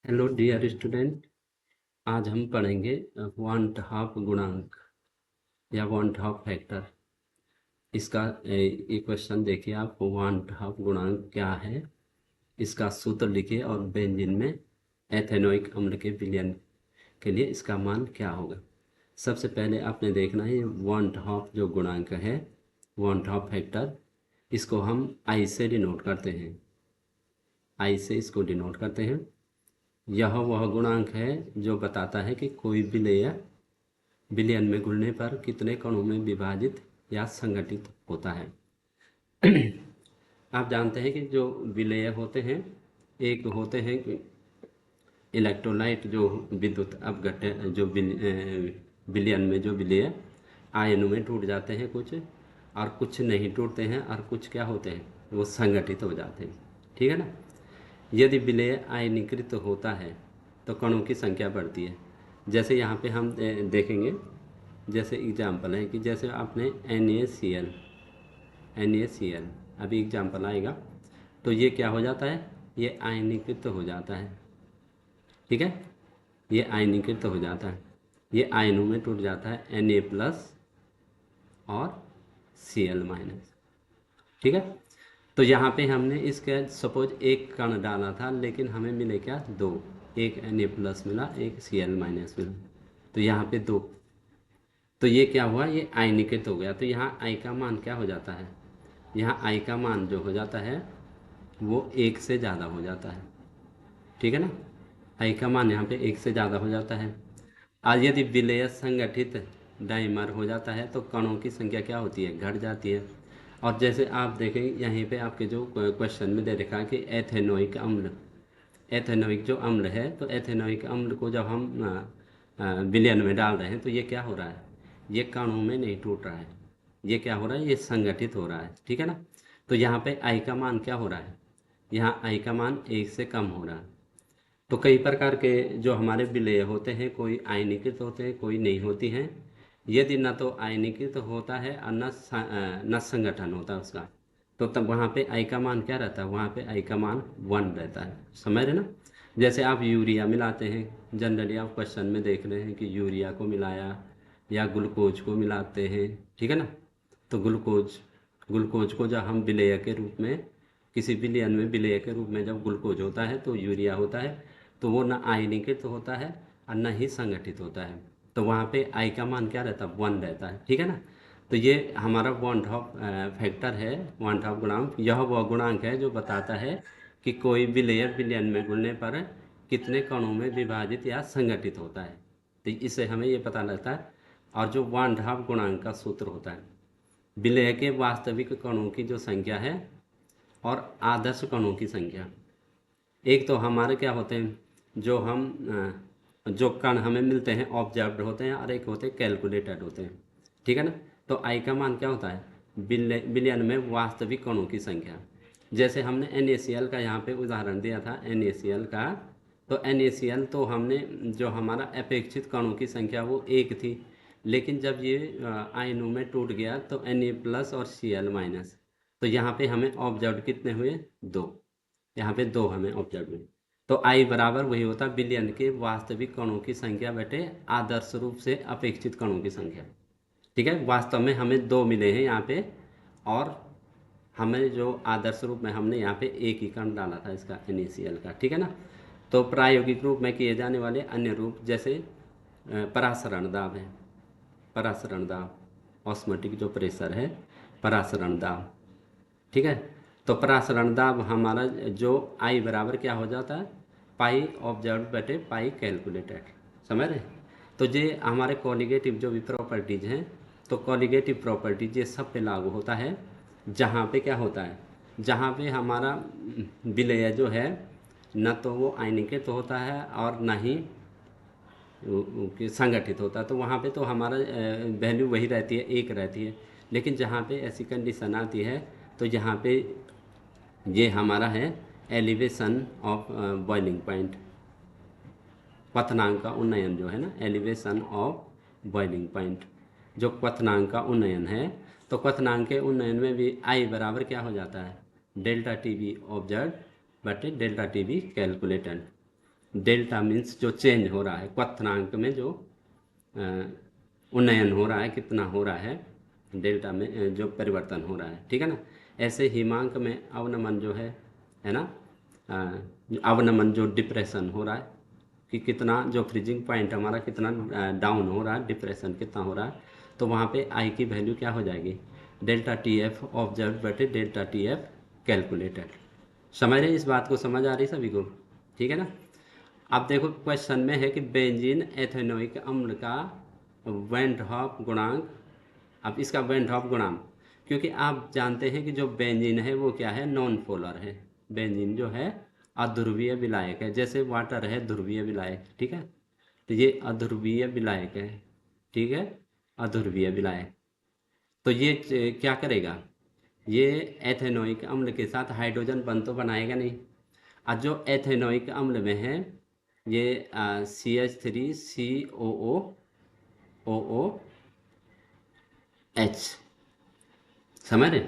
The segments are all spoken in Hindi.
Hello dear student. आज हम पढ़ेंगे वांट हाफ गुणांक या वांट हाफ फैक्टर। इसका ये क्वेश्चन देखिए आप, वांट हाफ गुणांक क्या है, इसका सूत्र लिखिए और बेंजीन में एथेनोइक अम्ल के विलयन के लिए इसका मान क्या होगा। सबसे पहले आपने देखना है वांट हाफ जो गुणांक है, वांट हाफ फैक्टर, इसको हम आई से डिनोट करते हैं। आई से इसको डिनोट करते हैं। यह वह गुणांक है जो बताता है कि कोई विलेय विलयन में घुलने पर कितने कणों में विभाजित या संगठित होता है। आप जानते हैं कि जो विलेय होते हैं, एक होते हैं इलेक्ट्रोलाइट जो विद्युत अपघट्य जो विलयन में जो विलेय आयनों में टूट जाते हैं कुछ, और कुछ नहीं टूटते हैं, और कुछ क्या होते हैं वो संगठित हो जाते हैं। ठीक है ना। यदि विलेय आयनीकृत होता है तो कणों की संख्या बढ़ती है। जैसे यहाँ पे हम देखेंगे, जैसे एग्जाम्पल है कि जैसे आपने NaCl, अभी एग्जाम्पल आएगा, तो ये क्या हो जाता है, ये आयनीकृत हो जाता है। ठीक है, ये आयनीकृत हो जाता है, ये आयनों में टूट जाता है Na+ और Cl-। ठीक है। तो यहाँ पे हमने इसका सपोज एक कण डाला था, लेकिन हमें मिले क्या, दो। एक Na+ मिला, एक Cl- मिला, तो यहाँ पे दो। तो ये क्या हुआ, ये आयनीकृत हो गया। तो यहाँ आई का मान क्या हो जाता है, यहाँ आई का मान जो हो जाता है वो एक से ज़्यादा हो जाता है। ठीक है ना। आई का मान यहाँ पे एक से ज़्यादा हो जाता है। आज यदि विलेय संगठित डाइमर हो जाता है तो कणों की संख्या क्या होती है, घट जाती है। और जैसे आप देखें यहीं पे आपके जो क्वेश्चन में दे रखा है कि एथेनोइक अम्ल, एथेनोइक जो अम्ल है, तो एथेनोइक अम्ल को जब हम विलयन में डाल रहे हैं तो ये क्या हो रहा है, ये कणों में नहीं टूट रहा है, ये क्या हो रहा है, ये संगठित हो रहा है। ठीक है ना। तो यहाँ पे आई का मान क्या हो रहा है, यहाँ आई का मान एक से कम हो रहा है। तो कई प्रकार के जो हमारे विलेय होते हैं, कोई आयनीकृत होते हैं, कोई नहीं होती हैं। यदि न तो आयनीकृत होता है और न संगठन होता है उसका, तो तब वहाँ पे आई का मान क्या रहता है, वहाँ पे आई का मान 1 रहता है। समझ रहे ना। जैसे आप यूरिया मिलाते हैं, जनरली आप क्वेश्चन में देख रहे हैं कि यूरिया को मिलाया या ग्लूकोज को मिलाते हैं। ठीक है ना। तो ग्लूकोज ग्लूकोज को जब हम विलेय के रूप में, किसी विलयन में विलेय के रूप में जब ग्लूकोज होता है तो यूरिया होता है, तो वो न आयनीकृत होता है और न ही संगठित होता है। तो वहाँ पे आई का मान क्या रहता है, 1 रहता है। ठीक है ना। तो ये हमारा वॉन ऑफ फैक्टर है, वॉन ऑफ गुणांक। यह वह गुणांक है जो बताता है कि कोई विलेय विलयन में घुलने पर कितने कणों में विभाजित या संगठित होता है। तो इससे हमें ये पता लगता है। और जो वॉन ऑफ गुणांक का सूत्र होता है, विलेय के वास्तविक कणों की जो संख्या है और आदर्श कणों की संख्या। एक तो हमारे क्या होते हैं, जो हम जो कण हमें मिलते हैं ऑब्जर्व्ड होते हैं, और एक होते हैं कैलकुलेटेड होते हैं। ठीक है ना। तो आई का मान क्या होता है, बिलियन में वास्तविक कणों की संख्या। जैसे हमने NaCl का यहाँ पे उदाहरण दिया था, NaCl का, तो NaCl तो हमने जो हमारा अपेक्षित कणों की संख्या वो एक थी, लेकिन जब ये आयनों में टूट गया तो Na+ और Cl-, तो यहाँ पे हमें ऑब्जर्व कितने हुए, दो। यहाँ पे दो हमें ऑब्जर्व हुए। तो आई बराबर वही होता है बिलियन के वास्तविक कणों की संख्या बटे आदर्श रूप से अपेक्षित कणों की संख्या। ठीक है। वास्तव में हमें दो मिले हैं यहाँ पे, और हमें जो आदर्श रूप में हमने यहाँ पे एक ही कण डाला था इसका, NaCl का। ठीक है ना। तो प्रायोगिक रूप में किए जाने वाले अन्य रूप जैसे परासरण दाब है, परासरण दाब, ऑस्मोटिक जो प्रेशर है, परासरण दाब। ठीक है। तो परासरण दाब हमारा जो आई बराबर क्या हो जाता है, पाई ऑब्जर्व बटे पाई कैलकुलेटेड। समझ रहे हैं। तो ये हमारे कॉलिगेटिव जो भी प्रॉपर्टीज हैं, तो कॉलिगेटिव प्रॉपर्टीज ये सब पे लागू होता है। जहाँ पे क्या होता है, जहाँ पे हमारा विलेय जो है न तो वो आयनीकृत होता है और न ही संगठित होता है, तो वहाँ पे तो हमारा वैल्यू वही रहती है, एक रहती है। लेकिन जहाँ पे ऐसी कंडीशन आती है, तो यहाँ पे ये हमारा है एलिवेशन ऑफ बॉइलिंग पॉइंट, क्वथनांक का उन्नयन जो है ना, एलिवेशन ऑफ बॉइलिंग पॉइंट, जो क्वथनांक का उन्नयन है। तो क्वथनांक के उन्नयन में भी आई बराबर क्या हो जाता है, डेल्टा टी बी ऑब्जर्व बटे delta T be calculated. Delta means जो चेंज हो रहा है, क्वथनांक में जो अ, उन्नयन हो रहा है, कितना हो रहा है डेल्टा में जो परिवर्तन हो रहा है, ठीक है ना। ऐसे हिमांक में अवनमन जो है ना, अवनमन जो डिप्रेशन हो रहा है कि कितना जो फ्रीजिंग पॉइंट हमारा कितना डाउन हो रहा है, डिप्रेशन कितना हो रहा है, तो वहाँ पे आई की वैल्यू क्या हो जाएगी, डेल्टा टी एफ ऑब्जर्व बटे डेल्टा टी एफ कैलकुलेटेड। समझ रहे, इस बात को समझ आ रही सभी को, ठीक है ना। अब देखो क्वेश्चन में है कि बेंजीन एथेनोइक अम्ल का वैन हॉफ गुणांक। अब इसका वैन हॉफ गुणांक, क्योंकि आप जानते हैं कि जो बेंजीन है वो क्या है, नॉन पोलर है। बेंजीन जो है अध्रुवीय विलायक है, जैसे वाटर है ध्रुवीय विलायक, ठीक है। तो ये अध्रुवीय विलायक है, ठीक है, अध्रुवीय विलायक। तो ये क्या करेगा, ये एथेनोइक अम्ल के साथ हाइड्रोजन बंध तो बनाएगा नहीं। और जो एथेनोइक अम्ल में है ये CH3COO समझ रहे।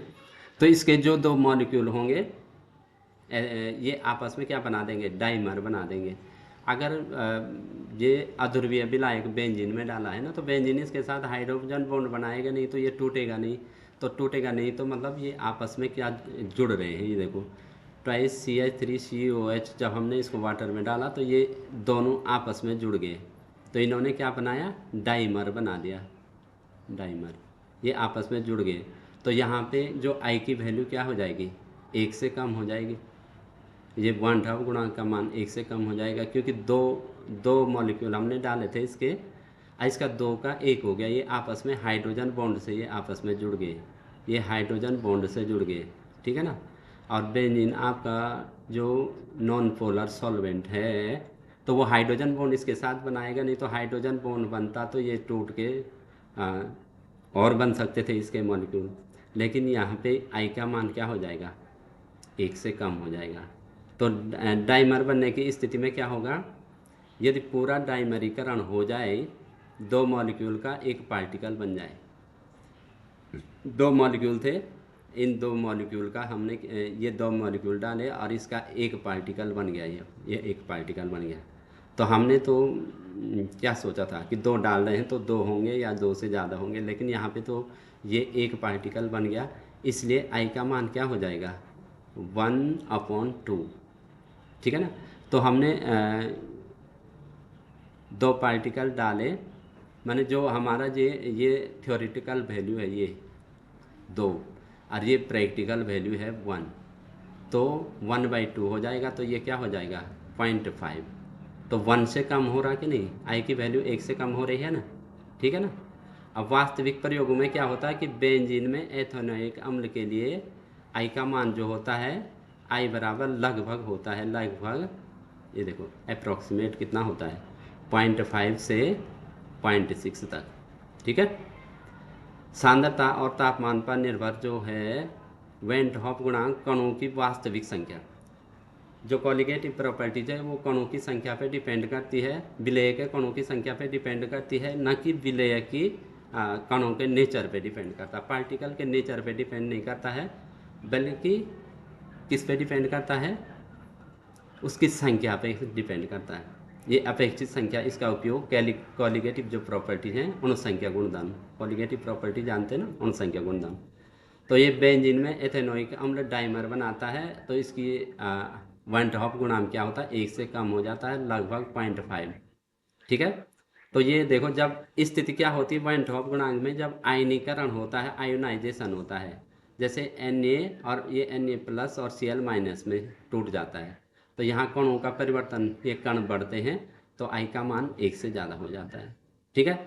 तो इसके जो दो मॉलिक्यूल होंगे ये आपस में क्या बना देंगे, डाइमर बना देंगे। अगर ये अध्रुवीय विलायक बेंजीन में डाला है ना, तो बेंजीन इसके साथ हाइड्रोजन बॉन्ड बनाएगा नहीं, तो ये टूटेगा नहीं। तो टूटेगा नहीं तो मतलब ये आपस में क्या जुड़ रहे हैं, ये देखो ट्वाइस CH3COH जब हमने इसको वाटर में डाला तो ये दोनों आपस में जुड़ गए, तो इन्होंने क्या बनाया, डाइमर बना दिया, डाइमर, ये आपस में जुड़ गए। तो यहाँ पे जो आई की वैल्यू क्या हो जाएगी, एक से कम हो जाएगी। ये वन ढाव गुणांक का मान एक से कम हो जाएगा, क्योंकि दो दो मॉलिक्यूल हमने डाले थे इसके, इसका दो का एक हो गया, ये आपस में हाइड्रोजन बॉन्ड से ये आपस में जुड़ गए, ये हाइड्रोजन बॉन्ड से जुड़ गए, ठीक है ना। और बेंजीन आपका जो नॉन पोलर सॉल्वेंट है, तो वो हाइड्रोजन बॉन्ड इसके साथ बनाएगा नहीं, तो हाइड्रोजन बॉन्ड बनता तो ये टूट के आ, और बन सकते थे इसके मॉलिक्यूल। लेकिन यहाँ पे आई का मान क्या हो जाएगा, एक से कम हो जाएगा। तो डाइमर बनने की स्थिति में क्या होगा, यदि पूरा डाइमरीकरण हो जाए, दो मॉलिक्यूल का एक पार्टिकल बन जाए, दो मॉलिक्यूल थे, इन दो मॉलिक्यूल का हमने ये दो मॉलिक्यूल डाले और इसका एक पार्टिकल बन गया, ये एक पार्टिकल बन गया। तो हमने तो क्या सोचा था कि दो डाल रहे हैं तो दो होंगे या दो से ज़्यादा होंगे, लेकिन यहाँ पे तो ये एक पार्टिकल बन गया, इसलिए आई का मान क्या हो जाएगा, 1/2, ठीक है ना। तो हमने दो पार्टिकल डाले, माने जो हमारा ये थ्योरेटिकल वैल्यू है ये दो, और ये प्रैक्टिकल वैल्यू है 1, तो 1/2 हो जाएगा, तो ये क्या हो जाएगा 0.5। तो 1 से कम हो रहा कि नहीं, आई की वैल्यू एक से कम हो रही है ना, ठीक है ना। अब वास्तविक प्रयोगों में क्या होता है कि बेंजीन में एथेनोइक अम्ल के लिए आई का मान जो होता है, आई बराबर लगभग होता है, लगभग ये देखो अप्रॉक्सीमेट कितना होता है, 0.5 से 0.6 तक, ठीक है। सांद्रता और तापमान पर निर्भर जो है वेन हॉफ गुणांक कणों की वास्तविक संख्या, जो कॉलिगेटिव प्रॉपर्टीज है वो कणों की संख्या पे डिपेंड करती है, विलेय के कणों की संख्या पे डिपेंड करती है, न कि विलेय की कणों के नेचर पे डिपेंड करता, पार्टिकल के नेचर पे डिपेंड नहीं करता है, बल्कि किस पे डिपेंड करता है, उसकी संख्या पे डिपेंड करता है। ये अपेक्षित संख्या, इसका उपयोग कॉलिगेटिव जो प्रॉपर्टीज हैं उन संख्या गुणधर्म, कॉलिगेटिव प्रॉपर्टी जानते हैं ना, उन संख्या गुणधर्म। तो ये बेंजीन में एथेनोइक अम्ल डाइमर बनाता है, तो इसकी वन ड्रॉप गुणांक क्या होता है, एक से कम हो जाता है, लगभग 0.5, ठीक है। तो ये देखो जब स्थिति क्या होती है वन ड्रॉप गुणांक में, जब आयनीकरण होता है, आयोनाइजेशन होता है, जैसे Na और ये Na+ और Cl- में टूट जाता है, तो यहाँ कणों का परिवर्तन, ये कण बढ़ते हैं, तो आई का मान एक से ज़्यादा हो जाता है, ठीक है।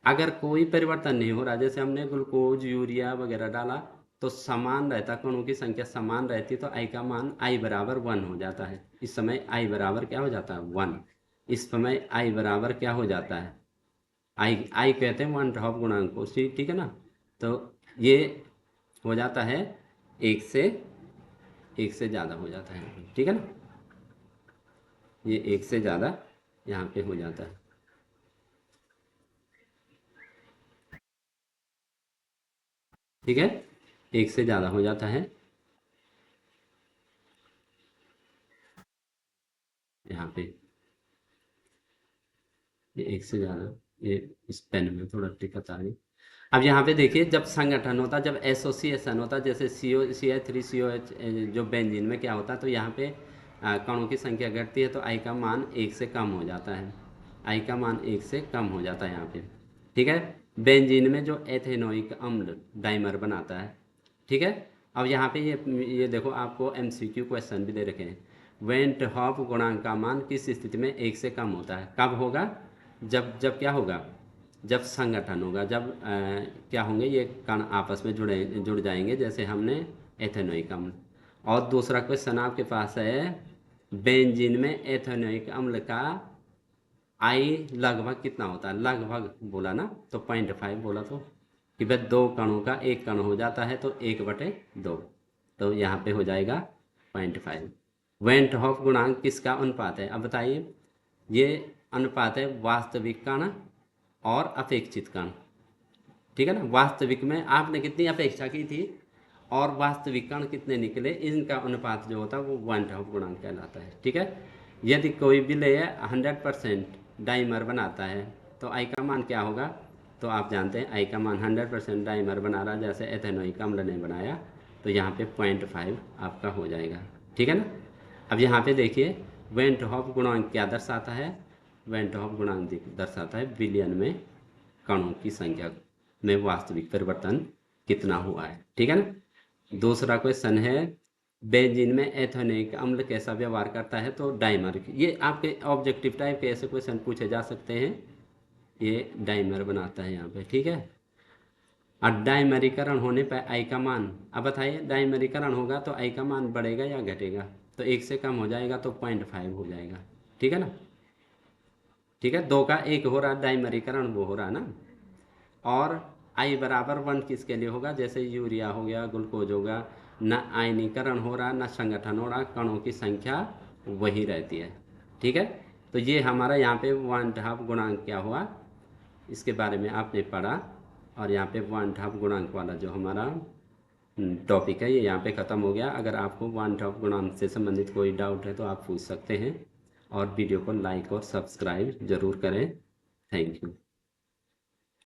अगर कोई परिवर्तन नहीं हो रहा, जैसे हमने ग्लूकोज यूरिया वगैरह डाला, तो समान रहता, कणों की संख्या समान रहती, तो आई का मान आई बराबर 1 हो जाता है। इस समय आई बराबर क्या हो जाता है 1, इस समय आई बराबर क्या हो जाता है, आई आई कहते हैं वन ड्रॉप गुणांक को, ठीक है ना। तो ये हो जाता है एक से ज़्यादा हो जाता है, ठीक है ना, ये एक से ज़्यादा यहाँ पे हो जाता है, ठीक है, एक से ज़्यादा हो जाता है यहाँ पे। ये एक से ज़्यादा, ये इस पेन में थोड़ा दिक्कत आ रही। अब यहाँ पे देखिए, जब संगठन होता, जब एसोसिएशन होता, जैसे CH3COH जो बेंजीन में क्या होता है, तो यहाँ पे कणों की संख्या घटती है तो आई का मान 1 से कम हो जाता है। आई का मान 1 से कम हो जाता है यहाँ पे। ठीक है। बेंजीन में जो एथेनोइक अम्ल डाइमर बनाता है। ठीक है। अब यहाँ पे ये देखो, आपको MCQ क्वेश्चन भी दे रखे हैं। वेंट हॉफ गुणांक का मान किस स्थिति में 1 से कम होता है? कब होगा? जब जब क्या होगा? जब संगठन होगा, जब क्या होंगे, ये कण आपस में जुड़ जाएंगे, जैसे हमने एथेनोइक अम्ल। और दूसरा क्वेश्चन आपके पास है, बेंजीन में एथेनोइक अम्ल का आई लगभग कितना होता है? लगभग बोला ना, तो 0.5 बोला, तो भाई 2 कणों का 1 कण हो जाता है तो 1/2, तो यहाँ पे हो जाएगा 0.5। वेंट हॉफ गुणांक किसका अनुपात है? अब बताइए। ये अनुपात है वास्तविक कण और अपेक्षित कण। ठीक है ना। वास्तविक में आपने कितनी अपेक्षा की थी और वास्तविक कण कितने निकले, इनका अनुपात जो होता है वो वेंट हॉफ गुणांक कहलाता है। ठीक है। यदि कोई विलेय 100% डाइमर बनाता है तो आई का मान क्या होगा? तो आप जानते हैं आई का मान 100% डाइमर बना रहा, जैसे एथेनोइक अम्ल ने बनाया, तो यहाँ पे 0.5 आपका हो जाएगा। ठीक है ना। अब यहाँ पे देखिए, वेंट हॉफ गुणांक क्या दर्शाता है? वेंट हॉफ गुणांक दर्शाता है बिलियन में कणों की संख्या में वास्तविक परिवर्तन कितना हुआ है। ठीक है ना। दूसरा क्वेश्चन है, बेंजीन में एथेनोइक अम्ल कैसा व्यवहार करता है? तो डाइमर। ये आपके ऑब्जेक्टिव टाइप के ऐसे क्वेश्चन पूछे जा सकते हैं। ये डाइमर बनाता है यहाँ पे। ठीक है। और डाइमरीकरण होने पर आई का मान, अब बताइए, डाइमरीकरण होगा तो आई का मान बढ़ेगा या घटेगा? तो 1 से कम हो जाएगा तो 0.5 हो जाएगा। ठीक है ना। ठीक है। 2 का 1 हो रहा, डाइमरीकरण वो हो रहा ना। और आई बराबर 1 किसके लिए होगा? जैसे यूरिया हो गया, ग्लूकोज होगा, न आयनीकरण हो रहा, न संगठन हो रहा, कणों की संख्या वही रहती है। ठीक है। तो ये हमारा यहाँ पे 1/2 गुणांक क्या हुआ, इसके बारे में आपने पढ़ा। और यहाँ पे 1/2 गुणांक वाला जो हमारा टॉपिक है, ये यहाँ पे ख़त्म हो गया। अगर आपको 1/2 गुणांक से संबंधित कोई डाउट है तो आप पूछ सकते हैं। और वीडियो को लाइक और सब्सक्राइब ज़रूर करें। Thank you.